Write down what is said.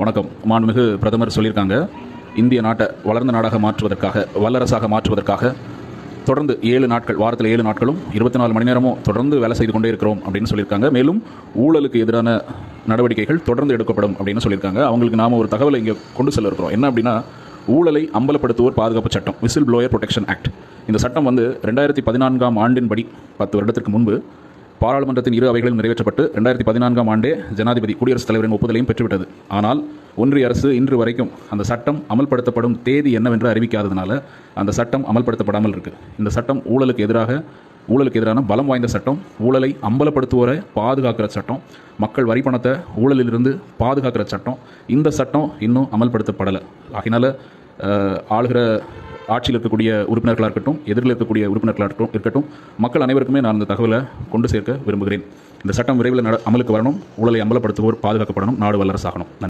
வணக்கம். மாண்புமிகு பிரதமர் சொல்லியிருக்காங்க, இந்திய நாட்டை வளர்ந்த நாடாக மாற்றுவதற்காக, வல்லரசாக மாற்றுவதற்காக தொடர்ந்து 7 நாட்கள், வாரத்தில் 7 நாட்களும் 24 மணி நேரமும் தொடர்ந்து வேலை செய்து கொண்டே இருக்கிறோம் அப்படின்னு சொல்லியிருக்காங்க. மேலும் ஊழலுக்கு எதிரான நடவடிக்கைகள் தொடர்ந்து எடுக்கப்படும் அப்படின்னு சொல்லியிருக்காங்க. அவங்களுக்கு நாம் ஒரு தகவலை இங்கே கொண்டு செல்ல இருக்கிறோம். என்ன அப்படின்னா, ஊழலை அம்பலப்படுத்துவோர் பாதுகாப்பு சட்டம், விசில் ப்ளோயர் ப்ரொடெக்ஷன் ஆக்ட். இந்த சட்டம் 2014ஆம் ஆண்டின்படி 10 வருடத்திற்கு முன்பு பாராளுமன்றத்தின் 2 அவைகளில் நிறைவேற்றப்பட்டு 2014ஆம் ஆண்டே ஜனாதிபதி குடியரசுத் தலைவரின் ஒப்புதலையும் பெற்றுவிட்டது. ஆனால் ஒன்றிய அரசு இன்று வரைக்கும் அந்த சட்டம் அமல்படுத்தப்படும் தேதி என்னவென்று அறிவிக்காததுனால அந்த சட்டம் அமல்படுத்தப்படாமல் இருக்குது. இந்த சட்டம் ஊழலுக்கு எதிரான பலம் வாய்ந்த சட்டம், ஊழலை அம்பலப்படுத்துவோரை பாதுகாக்கிற சட்டம், மக்கள் வரி பணத்தை ஊழலிலிருந்து பாதுகாக்கிற சட்டம். இந்த சட்டம் இன்னும் அமல்படுத்தப்படலை. ஆகினால ஆளுகிற ஆட்சியில் இருக்கக்கூடிய உறுப்பினர்களாக இருக்கட்டும், எதிரில் இருக்கக்கூடிய உறுப்பினர்களாக இருக்கட்டும், மக்கள் அனைவருக்குமே நான் இந்த தகவலை கொண்டு சேர்க்க விரும்புகிறேன். இந்த சட்டம் விரைவில் அமலுக்கு வரணும். ஊழலை அம்பலப்படுத்துவோர் பாதுகாக்கப்படணும். நாடு வல்லரசாகணும். நன்றி.